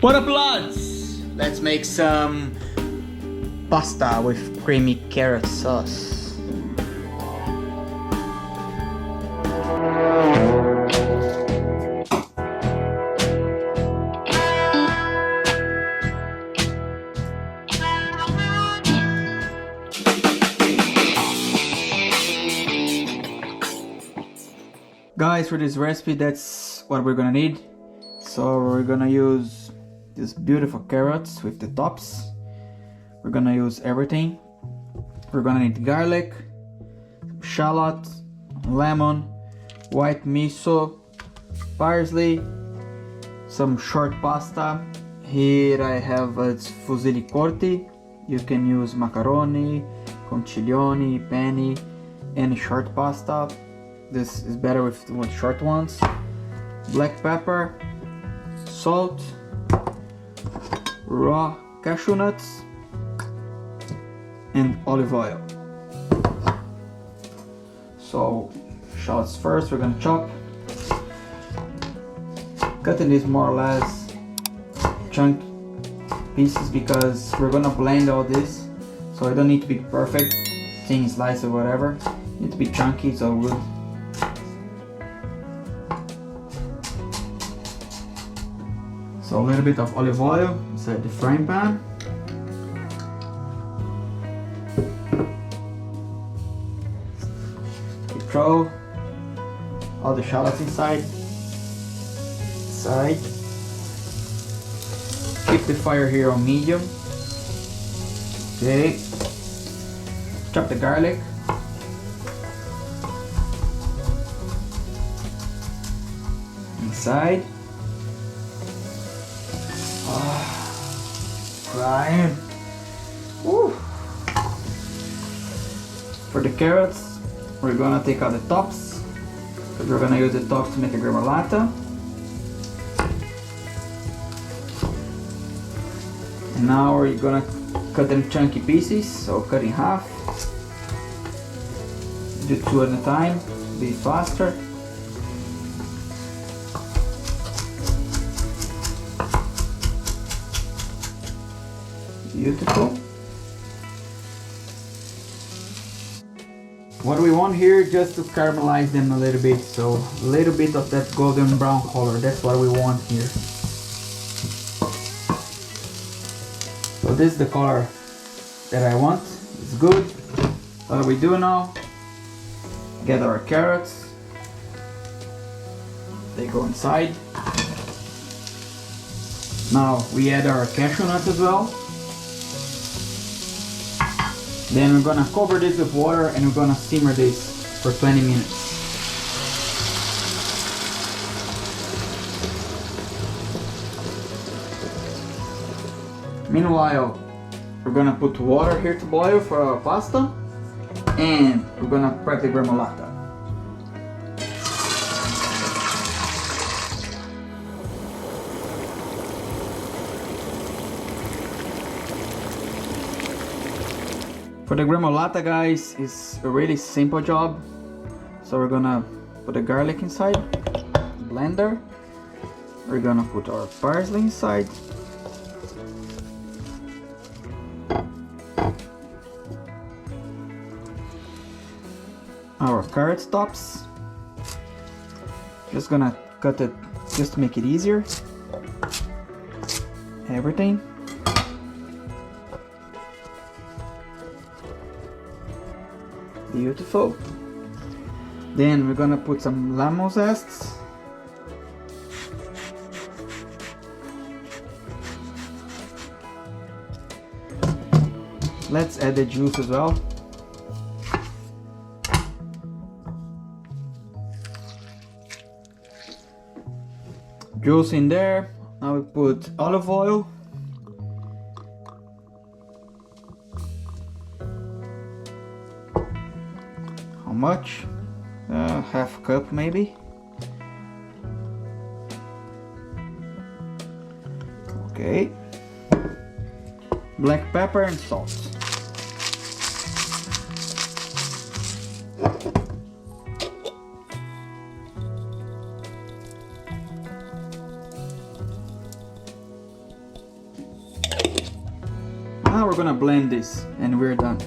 What up, lads? Let's make some pasta with creamy carrot sauce. Guys, for this recipe, that's what we're gonna need. So we're gonna use these beautiful carrots with the tops. We're gonna use everything. We're gonna need garlic, shallot, lemon, white miso, parsley, some short pasta. Here I have fusilli corti. You can use macaroni, conchiglioni, penne, any short pasta. This is better with short ones. Black pepper, salt, raw cashew nuts, and olive oil. So shallots first, we're gonna chop. Cutting these more or less chunk pieces because we're gonna blend all this. So it don't need to be perfect, thin slice or whatever. It needs to be chunky, so good. So a little bit of olive oil inside the frying pan. We throw all the shallots inside. Keep the fire here on medium. Okay. Chop the garlic. Inside. Frying. Woo. For the carrots, we're gonna take out the tops because we're gonna use the tops to make a gremolata. And now we're gonna cut them chunky pieces, so cut in half. Do 2 at a time, be faster. Beautiful. What we want here, just to caramelize them a little bit, so a little bit of that golden brown color, that's what we want here. So this is the color that I want. It's good. What do we do now? Get our carrots. They go inside. Now we add our cashew nuts as well. Then we're gonna cover this with water and we're gonna simmer this for 20 minutes. Meanwhile, we're gonna put water here to boil for our pasta and we're gonna prep the gremolata. For the gremolata, guys, it's a really simple job. So we're gonna put the garlic inside, blender. We're gonna put our parsley inside. Our carrot tops. Just gonna cut it just to make it easier. Everything. Beautiful. Then we're gonna put some lemon zest. Let's add the juice as well. Juice in there. Now we put olive oil. Much, half cup maybe. Okay. Black pepper and salt. we're gonna blend this and we're done.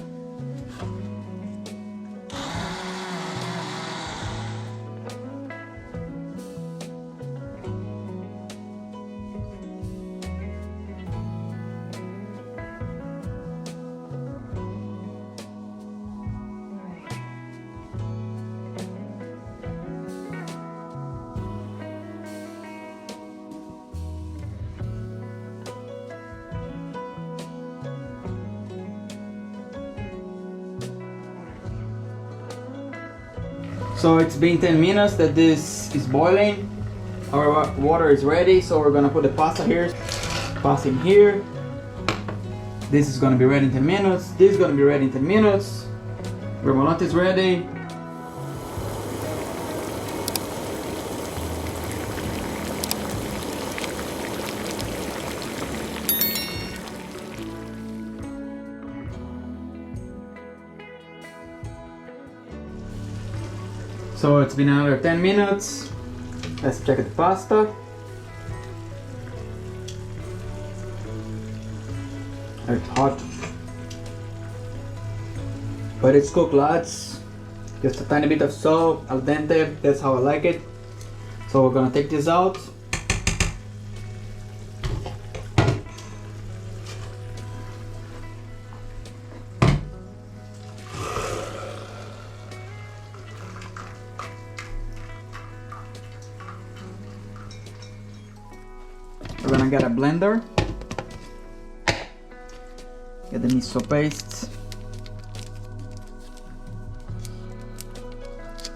So it's been 10 minutes that this is boiling. Our water is ready, so we're gonna put the pasta here. Pasta in here. This is gonna be ready in 10 minutes. This is gonna be ready in 10 minutes. Remoulade is ready. So it's been another 10 minutes. Let's check the pasta. It's hot, but it's cooked, lads. Just a tiny bit of salt, al dente. That's how I like it. So we're gonna take this out. We're gonna get a blender, get the miso paste,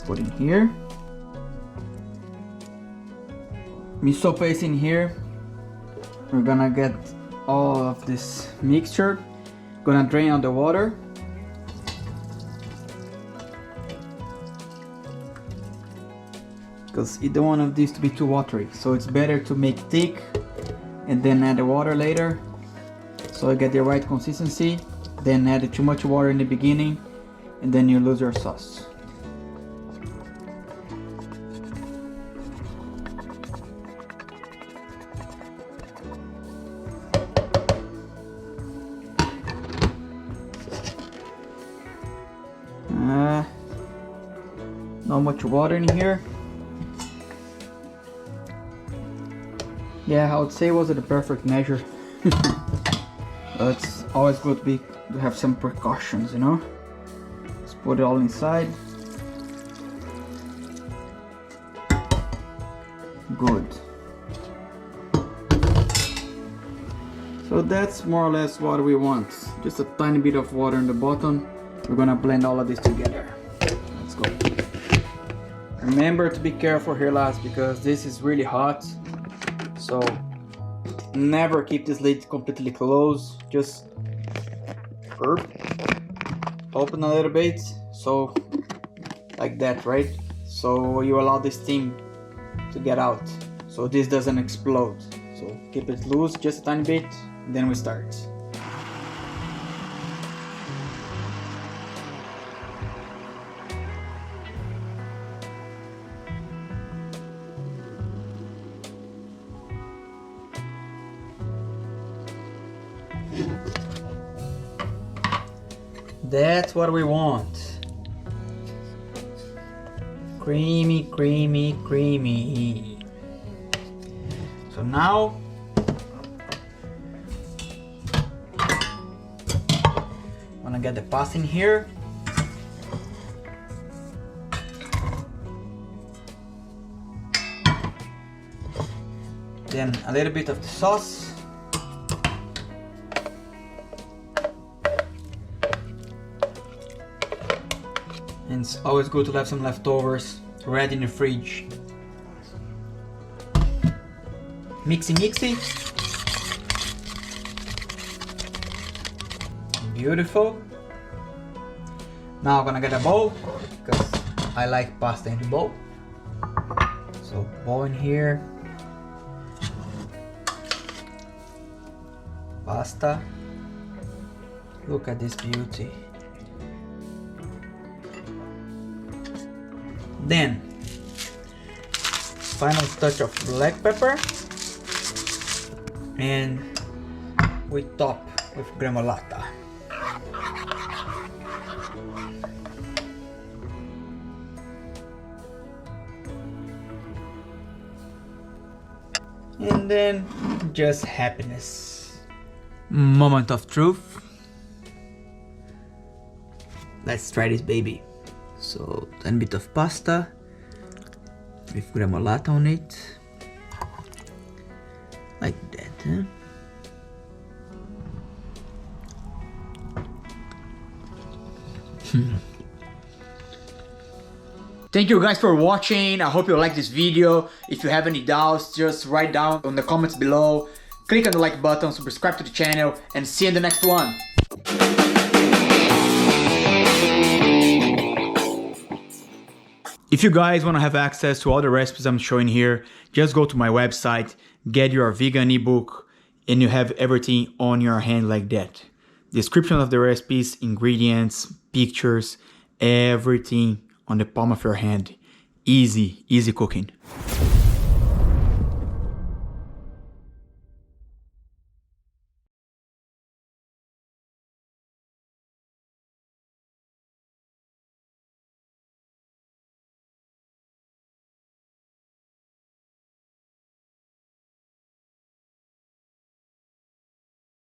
put in here, miso paste in here. We're gonna get all of this mixture, gonna drain out the water. Because either one of these to be too watery, so it's better to make thick and then add the water later, so you get the right consistency. Then add too much water in the beginning and then you lose your sauce. Not much water in here. Yeah, I would say it wasn't the perfect measure. But it's always good to have some precautions, you know. Let's put it all inside. Good. So that's more or less what we want. Just a tiny bit of water in the bottom. We're gonna blend all of this together. Let's go. Remember to be careful here, lads, because this is really hot. So never keep this lid completely closed. Just open a little bit, so like that, right? So you allow the steam to get out, so this doesn't explode. So keep it loose just a tiny bit, then we start. That's what we want. Creamy, creamy, creamy. So now I'm gonna get the pasta in here. Then a little bit of the sauce. And it's always good to have some leftovers ready in the fridge. Mixy mixy. Beautiful. Now I'm gonna get a bowl because I like pasta in the bowl. So bowl in here. Pasta. Look at this beauty. Then final touch of black pepper, and we top with gremolata. And then just happiness. Moment of truth. Let's try this baby. So, a bit of pasta with gremolata on it. Like that, huh? Thank you guys for watching. I hope you like this video. If you have any doubts, just write down on the comments below. Click on the like button, subscribe to the channel, and see you in the next one. If you guys want to have access to all the recipes I'm showing here, just go to my website, get your vegan ebook, and you have everything on your hand like that. Description of the recipes, ingredients, pictures, everything on the palm of your hand. Easy, easy cooking.